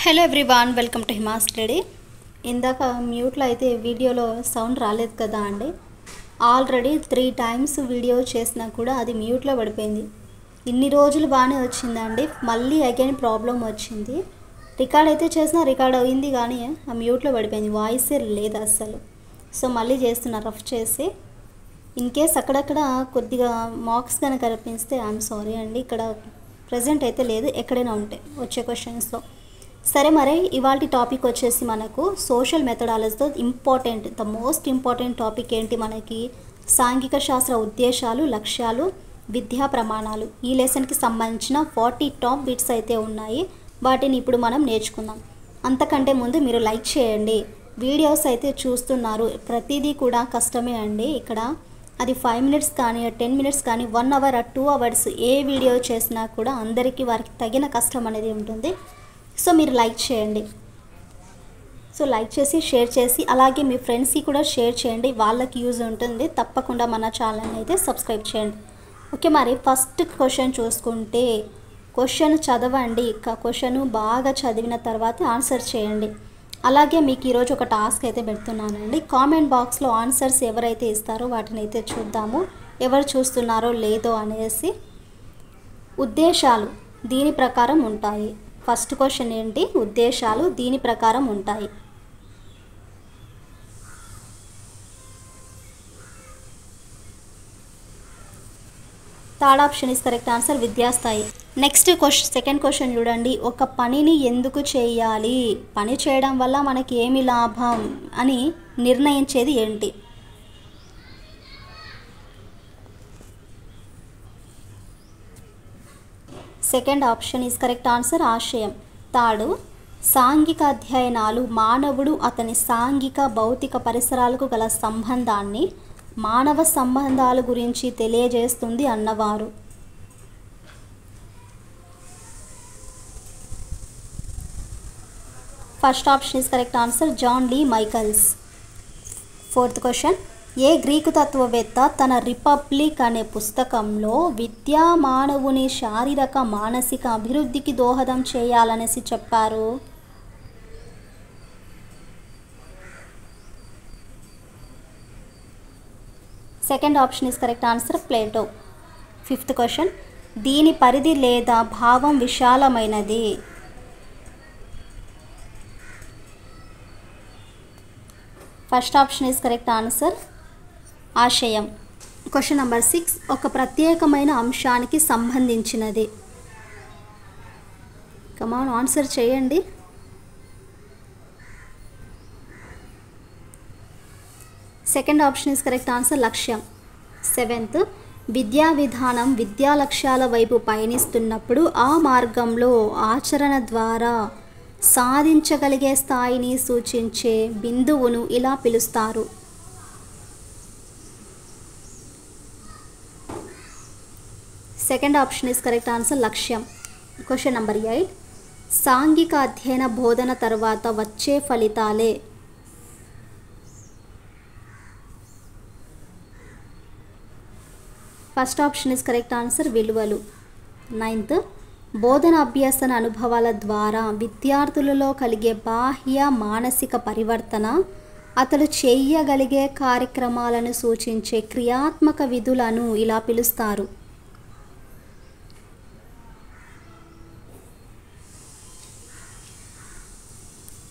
Hello everyone, welcome to Hima study. ఇందాక మ్యూట్లో అయితే వీడియోలో సౌండ్ రాలేదు కదా అండి. ఆల్రెడీ 3 times వీడియో చేసినా కూడా అది మ్యూట్లో పడిపోయింది. ఇన్ని రోజులు బాగానే వచ్చిందండి, మళ్ళీ అగైన్ ప్రాబ్లం వచ్చింది. రికార్డ్ అయితే చేసినా రికార్డ్ అయింది కానీ ఆ మ్యూట్లో పడిపోయింది, వాయిసే లేదు అస్సలు. సో మళ్ళీ చేస్తున్నా రఫ్ చేసి. ఇన్ కేస్ అక్కడక్కడ కొద్దిగా మార్క్స్ కనుక కనిపిస్తే ఐఎమ్ సారీ అండి. ఇక్కడ ప్రజెంట్ అయితే లేదు, ఎక్కడైనా ఉంటాయి వచ్చే క్వశ్చన్స్లో. సరే, మరి ఇవాళ టాపిక్ వచ్చేసి మనకు సోషల్ మెథడాలజీతో ద మోస్ట్ ఇంపార్టెంట్ టాపిక్ ఏంటి మనకి, సాంఘిక శాస్త్ర ఉద్దేశాలు, లక్ష్యాలు, విద్యా ప్రమాణాలు. ఈ లెసన్కి సంబంధించిన 40 టాప్ బిట్స్ అయితే ఉన్నాయి. వాటిని ఇప్పుడు మనం నేర్చుకుందాం. అంతకంటే ముందు మీరు లైక్ చేయండి. వీడియోస్ అయితే చూస్తున్నారు, ప్రతిదీ కూడా కష్టమే అండి. ఇక్కడ అది 5 minutes కానీ 10 minutes కానీ 1 hour 2 hours ఏ వీడియో చేసినా కూడా అందరికీ వారికి తగిన కష్టం అనేది ఉంటుంది. సో మీరు లైక్ చేయండి. సో లైక్ చేసి షేర్ చేసి అలాగే మీ ఫ్రెండ్స్కి కూడా షేర్ చేయండి, వాళ్ళకి యూజ్ ఉంటుంది. తప్పకుండా మన ఛానల్ని అయితే సబ్స్క్రైబ్ చేయండి. ఓకే, మరి ఫస్ట్ క్వశ్చన్ చూసుకుంటే, క్వశ్చన్ చదవండి. క్వశ్చన్ బాగా చదివిన తర్వాత ఆన్సర్ చేయండి. అలాగే మీకు ఈరోజు ఒక టాస్క్ అయితే పెడుతున్నానండి. కామెంట్ బాక్స్లో ఆన్సర్స్ ఎవరైతే ఇస్తారో వాటిని అయితే చూద్దాము, ఎవరు చూస్తున్నారో లేదో అనేసి. ఉద్దేశాలు దీని ప్రకారం ఉంటాయి. ఫస్ట్ క్వశ్చన్ ఏంటి, ఉద్దేశాలు దీని ప్రకారం ఉంటాయి. Third option is correct answer, విద్యాస్థాయి. నెక్స్ట్ సెకండ్ క్వశ్చన్ చూడండి, ఒక పనిని ఎందుకు చేయాలి, పని చేయడం వల్ల మనకి ఏమి లాభం అని నిర్ణయించేది ఏంటి? Second option is correct answer, ఆశయం. థర్డ్, సాంఘిక అధ్యయనాలు మానవుడు అతని సాంఘిక భౌతిక పరిసరాలకు గల సంబంధాన్ని, మానవ సంబంధాల గురించి తెలియజేస్తుంది అన్నవారు. First option is correct answer, John Lee Michaels. Fourth question, ఏ గ్రీకు తత్వవేత్త తన రిపబ్లిక్ అనే పుస్తకంలో విద్యా మానవుని శారీరక మానసిక అభివృద్ధికి దోహదం చేయాలనేసి చెప్పారు? Second option is correct answer, Plato. Fifth question, దీని పరిధి లేదా భావం విశాలమైనది. First option is correct answer, ఆశయం. క్వశ్చన్ నెంబర్ 6, ఒక ప్రత్యేకమైన అంశానికి సంబంధించినది. కమాన్ ఆన్సర్ చేయండి. Second option is correct answer, లక్ష్యం. సెవెంత్, విద్యా విధానం విద్యా లక్ష్యాల వైపు పయనిస్తున్నప్పుడు ఆ మార్గంలో ఆచరణ ద్వారా సాధించగలిగే స్థాయిని సూచించే బిందువును ఇలా పిలుస్తారు. Second option is correct answer, లక్ష్యం. క్వశ్చన్ నెంబర్ 8, సాంఘిక అధ్యయన బోధన తర్వాత వచ్చే ఫలితాలే. First option is correct answer, విలువలు. 9th, బోధన అభ్యసన అనుభవాల ద్వారా విద్యార్థులలో కలిగే బాహ్య మానసిక పరివర్తన అతడు చేయగలిగే కార్యక్రమాలను సూచించే క్రియాత్మక విధులను ఇలా పిలుస్తారు.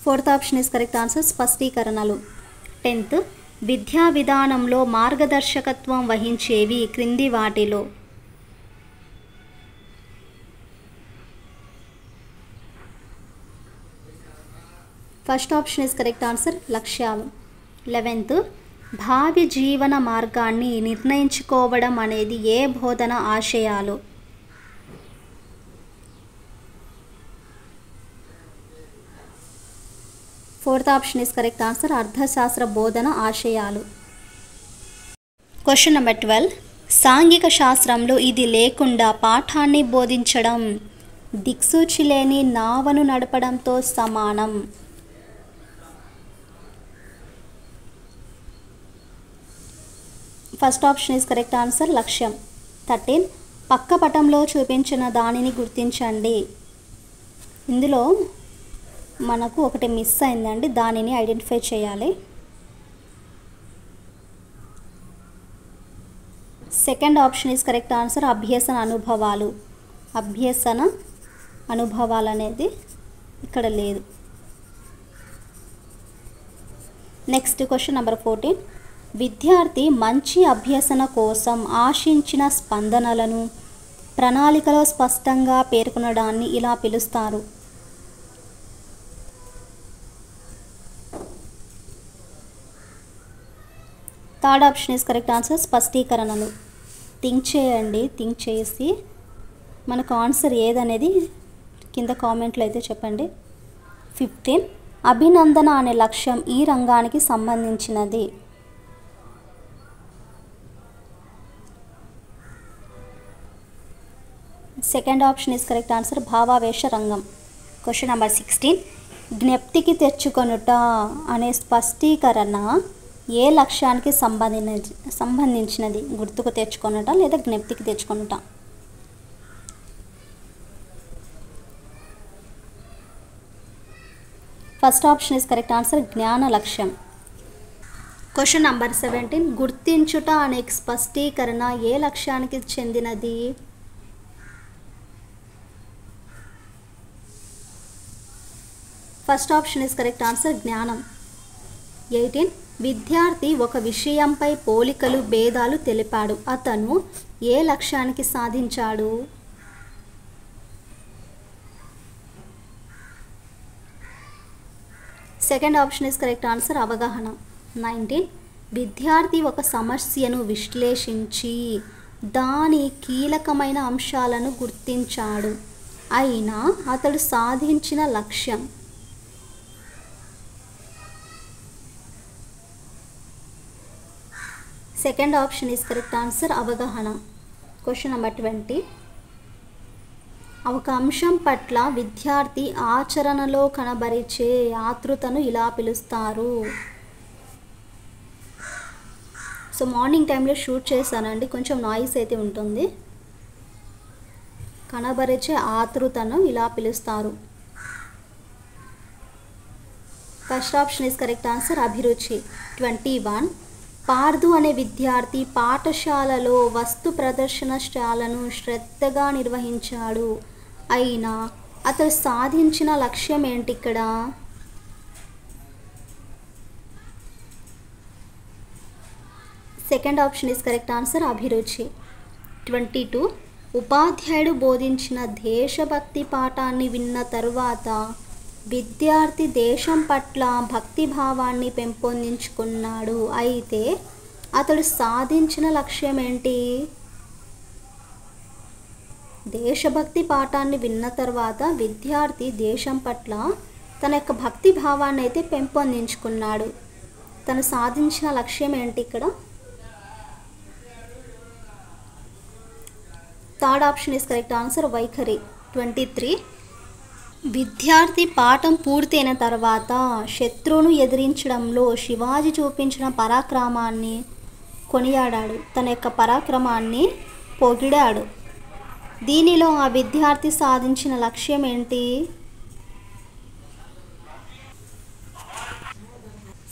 Fourth option is correct answer, స్పష్టీకరణలు. 10th, విద్యా విధానంలో మార్గదర్శకత్వం వహించేవి క్రింది వాటిలో. First option is correct answer, లక్ష్యాలు. 11th, భావి జీవన మార్గాన్ని నిర్ణయించుకోవడం అనేది ఏ బోధన ఆశయాలు. Fourth option is correct answer, అర్థశాస్త్ర బోధన ఆశయాలు. క్వశ్చన్ నెంబర్ 12, సాంఘిక శాస్త్రంలో ఇది లేకుండా పాఠాన్ని బోధించడం దిక్సూచి లేని నావను నడపడంతో సమానం. First option is correct answer, లక్ష్యం. 13, పక్క పటంలో చూపించిన దానిని గుర్తించండి. ఇందులో మనకు ఒకటి మిస్ అయిందండి, దానిని ఐడెంటిఫై చేయాలి. Second option is correct answer. అభ్యసన అనుభవాలు. అభ్యసన అనుభవాలు అనేది ఇక్కడ లేదు. Next question number 14. విద్యార్థి మంచి అభ్యసన కోసం ఆశించిన స్పందనలను ప్రణాళికలో స్పష్టంగా పేర్కొనడాన్ని ఇలా పిలుస్తారు. Third option is correct answer. స్పష్టీకరణలు. థింక్ చేయండి, థింక్ చేసి మనకు ఆన్సర్ ఏదనేది కింద కామెంట్లో అయితే చెప్పండి. 15. అభినందన అనే లక్ష్యం ఈ రంగానికి సంబంధించినది. Second option is correct answer. భావావేశ రంగం. Question number 16. జ్ఞప్తికి తెచ్చుకొనుట అనే స్పష్టీకరణ ఏ లక్ష్యానికి సంబంధించినది? గుర్తుకు తెచ్చుకొనుట లేదా జ్ఞప్తికి తెచ్చుకొనుట? First option is correct answer. జ్ఞాన లక్ష్యం. Question number 17. గుర్తించుట అనే స్పష్టీకరణ ఏ లక్ష్యానికి చెందినది? First option is correct answer. జ్ఞానం. 18. విద్యార్థి ఒక విషయంపై పోలికలు భేదాలు తెలిపాడు. అతను ఏ లక్ష్యానికి సాధించాడు? Second option is correct answer. అవగాహన. 19. విద్యార్థి ఒక సమస్యను విశ్లేషించి దాని కీలకమైన అంశాలను గుర్తించాడు. అయినా అతడు సాధించిన లక్ష్యం? Second option is correct answer. అవగాహన. Question number 20. ఒక అంశం పట్ల విద్యార్థి ఆచరణలో కనబరిచే ఆతృతను ఇలా పిలుస్తారు. సో మార్నింగ్ టైంలో షూట్ చేశానండి, కొంచెం నాయిస్ అయితే ఉంటుంది. కనబరిచే ఆతృతను ఇలా పిలుస్తారు. First option is correct answer. అభిరుచి. 21. పార్దు అనే విద్యార్థి పాఠశాలలో వస్తు ప్రదర్శనశాలను శ్రద్ధగా నిర్వహించాడు. అయినా అతడు సాధించిన లక్ష్యం ఏంటి ఇక్కడ? Second option is correct answer. అభిరుచి. 22. ఉపాధ్యాయుడు బోధించిన దేశభక్తి పాఠాన్ని విన్న తరువాత విద్యార్థి దేశం పట్ల భక్తిభావాన్ని పెంపొందించుకున్నాడు. అయితే అతడు సాధించిన లక్ష్యం ఏంటి? దేశభక్తి పాఠాన్ని విన్న తర్వాత విద్యార్థి దేశం పట్ల తన యొక్క భక్తి భావాన్ని అయితే పెంపొందించుకున్నాడు. తను సాధించిన లక్ష్యం ఏంటి ఇక్కడ? Third option is correct answer. వైఖరి. 23. విద్యార్థి పాఠం పూర్తయిన తర్వాత శత్రువును ఎదిరించడంలో శివాజీ చూపించిన పరాక్రమాన్ని కొనియాడాడు. తన యొక్క పరాక్రమాన్ని పొగిడాడు. దీనిలో ఆ విద్యార్థి సాధించిన లక్ష్యం ఏంటి?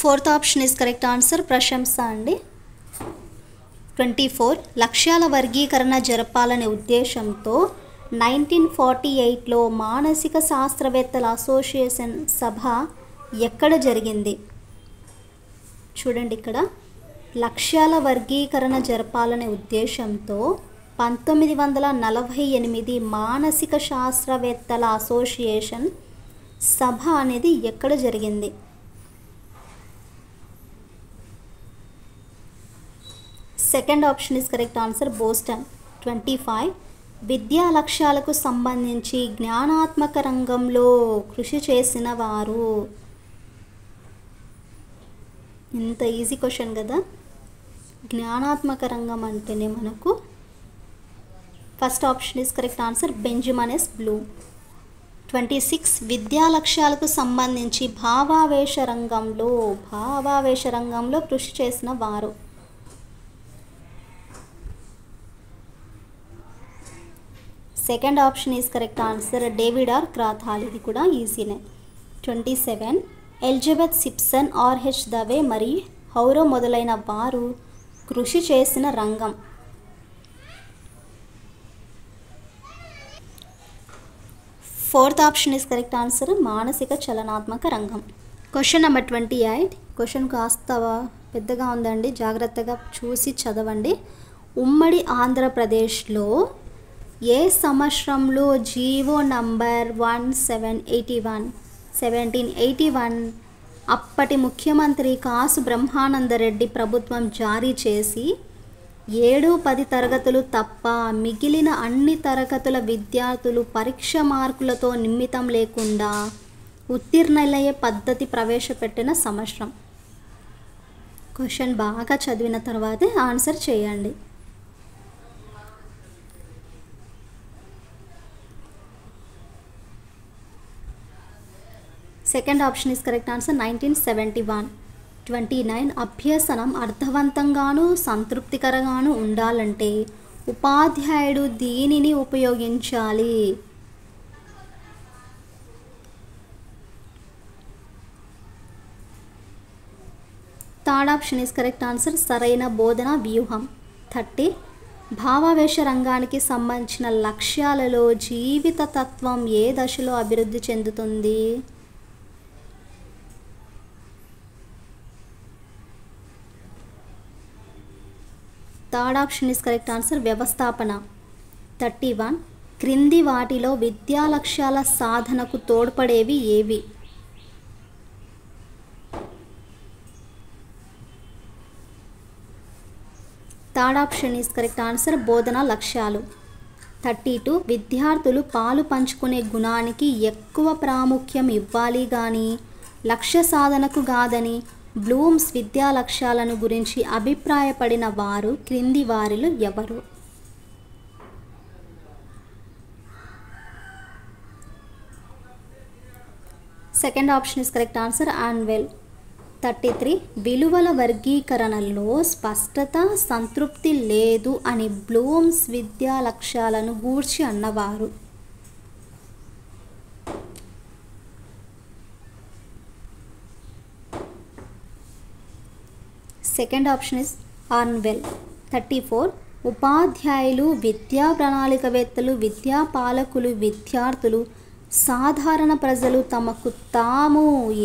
Fourth option is correct answer. ప్రశంస అండి. 24. లక్ష్యాల వర్గీకరణ జరపాలనే ఉద్దేశంతో 1948లో మానసిక శాస్త్రవేత్తల అసోసియేషన్ సభ ఎక్కడ జరిగింది? చూడండి ఇక్కడ లక్ష్యాల వర్గీకరణ జరపాలనే ఉద్దేశంతో 1948 మానసిక శాస్త్రవేత్తల అసోసియేషన్ సభ అనేది ఎక్కడ జరిగింది? Second option is correct answer. Boston. 25. విద్యా లక్ష్యాలకు సంబంధించి జ్ఞానాత్మక రంగంలో కృషి చేసిన వారు. ఇంత ఈజీ క్వశ్చన్ కదా. జ్ఞానాత్మక రంగం అంటేనే మనకు first option is correct answer. Benjamin S Bloom. 26. విద్యా లక్ష్యాలకు సంబంధించి భావావేశ రంగంలో కృషి చేసిన వారు. Second option is correct answer. David R Krathwohl. ఇది కూడా ఈజీనే. 27 ఎలిజబెత్ సిప్సన్, ఆర్హెచ్ దవే మరియు హౌరో మొదలైన వారు కృషి చేసిన రంగం. Fourth option is correct answer, మానసిక చలనాత్మక రంగం. Question number 28. క్వశ్చన్ కాస్త పెద్దగా ఉందండి, జాగ్రత్తగా చూసి చదవండి. ఉమ్మడి ఆంధ్రప్రదేశ్లో ఏ సంవత్సరంలో జీవో నంబర్ 1781 అప్పటి ముఖ్యమంత్రి కాసు బ్రహ్మానందరెడ్డి ప్రభుత్వం జారీ చేసి 7-10 తరగతులు తప్ప మిగిలిన అన్ని తరగతుల విద్యార్థులు పరీక్ష మార్కులతో నిమిత్తం లేకుండా ఉత్తీర్ణులయ్యే పద్ధతి ప్రవేశపెట్టిన సంవత్సరం? క్వశ్చన్ బాగా చదివిన తర్వాతే ఆన్సర్ చేయండి. Second option is correct answer, 1971. 29 అభ్యసనం అర్థవంతంగాను సంతృప్తికరంగాను ఉండాలంటే ఉపాధ్యాయుడు దీనిని ఉపయోగించాలి. Third option is correct answer, సరైన బోధన వ్యూహం. 30 భావావేశ రంగానికి సంబంధించిన లక్ష్యాలలో జీవిత తత్వం ఏ దశలో అభివృద్ధి చెందుతుంది? Third option is correct answer, వ్యవస్థాపన. 31 క్రింది వాటిలో విద్యా లక్ష్యాల సాధనకు తోడ్పడేవి ఏవి? Third option is correct answer, బోధనా లక్ష్యాలు. 32 విద్యార్థులు పాలు పంచుకునే గుణానికి ఎక్కువ ప్రాముఖ్యం ఇవ్వాలి కానీ లక్ష్య సాధనకు కాదని బ్లూమ్స్ విద్యా లక్ష్యాలను గురించి అభిప్రాయపడిన వారు క్రింది వారిలో ఎవరు? Second option is correct answer, ఆన్వెల్. 33 విలువల వర్గీకరణలో స్పష్టత సంతృప్తి లేదు అని బ్లూమ్స్ విద్యా లక్ష్యాలను గూర్చి అన్నవారు? Second option is ఆర్న్వెల్. 34 ఉపాధ్యాయులు, విద్యా ప్రణాళికవేత్తలు, విద్యా పాలకులు, విద్యార్థులు, సాధారణ ప్రజలు తమకు తాము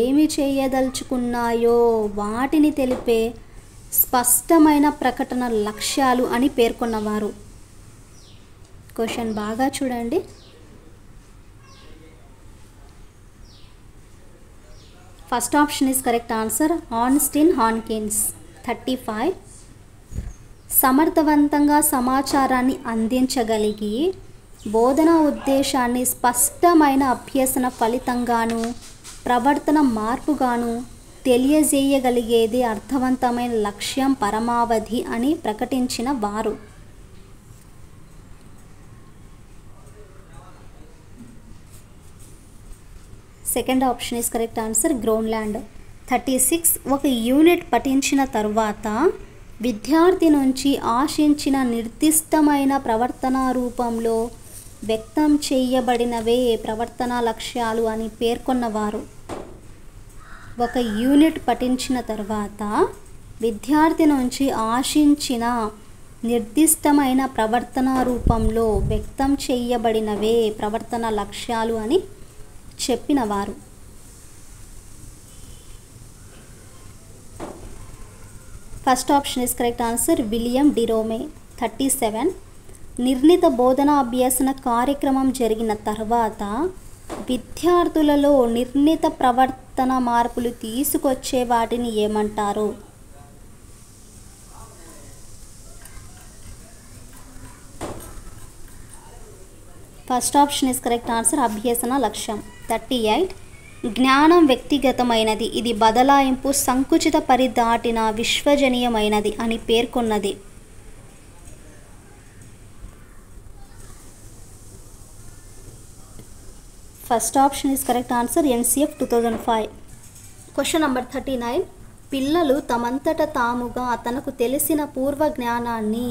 ఏమి చేయదలుచుకున్నాయో వాటిని తెలిపే స్పష్టమైన ప్రకటన లక్ష్యాలు అని పేర్కొన్నవారు? క్వశ్చన్ బాగా చూడండి. First option is correct answer, ఆన్స్టీన్ హాన్కిన్స్. 35 సమర్థవంతంగా సమాచారాన్ని అందించగలిగి బోధనా ఉద్దేశాన్ని స్పష్టమైన అభ్యసన ఫలితంగాను ప్రవర్తన మార్పుగాను తెలియజేయగలిగేది అర్థవంతమైన లక్ష్యం పరమావధి అని ప్రకటించిన వారు? Second option is correct answer, Gronlund. 36 ఒక యూనిట్ పఠించిన తర్వాత విద్యార్థి నుంచి ఆశించిన నిర్దిష్టమైన ప్రవర్తన రూపంలో వ్యక్తం చేయబడినవే ప్రవర్తనా లక్ష్యాలు అని పేర్కొన్నవారు? ఒక యూనిట్ పఠించిన తర్వాత విద్యార్థి నుంచి ఆశించిన నిర్దిష్టమైన ప్రవర్తన రూపంలో వ్యక్తం చేయబడినవే ప్రవర్తన లక్ష్యాలు అని చెప్పినవారు? First option is correct answer, William డిరోమే. 37 నిర్ణీత బోధనా అభ్యసన కార్యక్రమం జరిగిన తర్వాత విద్యార్థులలో నిర్ణీత ప్రవర్తన మార్పులు తీసుకొచ్చే వాటిని ఏమంటారు? First option is correct answer, అభ్యసన లక్ష్యం. 38 జ్ఞానం వ్యక్తిగతమైనది, ఇది బదలాయింపు సంకుచిత పరిధాటిన విశ్వజనీయమైనది అని పేర్కొన్నది? First option is correct answer, NCF 2005. Question number 39 పిల్లలు తమంతట తాముగా తనకు తెలిసిన పూర్వ జ్ఞానాన్ని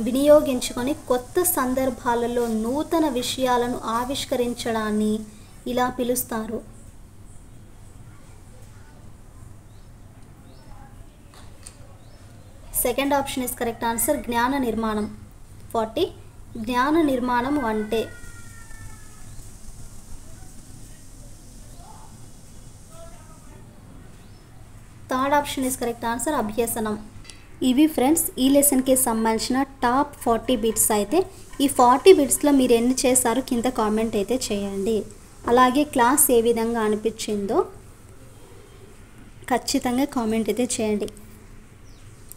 వినియోగించుకొని కొత్త సందర్భాలలో నూతన విషయాలను ఆవిష్కరించడాన్ని ఇలా పిలుస్తారు? Second option is correct answer. జ్ఞాన నిర్మాణం. 40. జ్ఞాన నిర్మాణం అంటే third option is correct answer. అభ్యసనం. ఇవి ఫ్రెండ్స్ ఈ లెసన్కి సంబంధించిన టాప్ 40 బిట్స్ అయితే. ఈ 40 బిట్స్లో మీరు ఎన్ని చేశారో కింద కామెంట్ అయితే చేయండి. అలాగే క్లాస్ ఏ విధంగా అనిపించిందో ఖచ్చితంగా కామెంట్ అయితే చేయండి.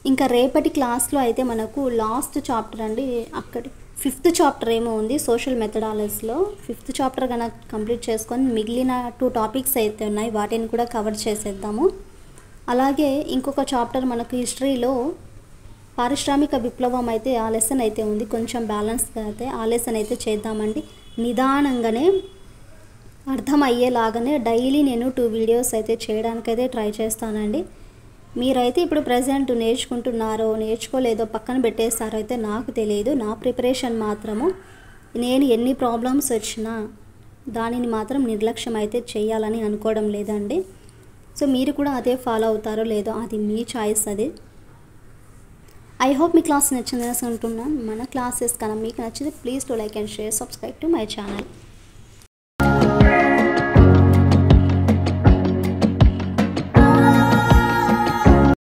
ఇంకా రేపటి క్లాస్లో అయితే మనకు లాస్ట్ చాప్టర్ అండి, అక్కడి 5th చాప్టర్ ఏమో ఉంది సోషల్ మెథడాలజీలో. 5th చాప్టర్ కనుక కంప్లీట్ చేసుకొని మిగిలిన 2 టాపిక్స్ అయితే ఉన్నాయి, వాటిని కూడా కవర్ చేసేద్దాము. అలాగే ఇంకొక చాప్టర్ మనకు హిస్టరీలో పారిశ్రామిక విప్లవం అయితే ఆ లెసన్ అయితే ఉంది. కొంచెం బ్యాలెన్స్గా అయితే ఆ లెసన్ అయితే చేద్దామండి. నిదానంగానే అర్థమయ్యేలాగానే డైలీ నేను 2 వీడియోస్ అయితే చేయడానికైతే ట్రై చేస్తానండి. మీరైతే ఇప్పుడు ప్రజెంట్ నేర్చుకుంటున్నారో నేర్చుకోలేదో పక్కన పెట్టేస్తారో అయితే నాకు తెలియదు. నా ప్రిపరేషన్ మాత్రము నేను ఎన్ని ప్రాబ్లమ్స్ వచ్చినా దానిని మాత్రం నిర్లక్ష్యం అయితే చేయాలని అనుకోవడం లేదండి. సో మీరు కూడా అదే ఫాలో అవుతారో లేదో అది మీ చాయిస్. అది ఐ హోప్ మీ క్లాస్ నచ్చిందని అనుకుంటున్నాను. మన క్లాసెస్ కన్నా మీకు నచ్చితే please to like and share, subscribe to my channel.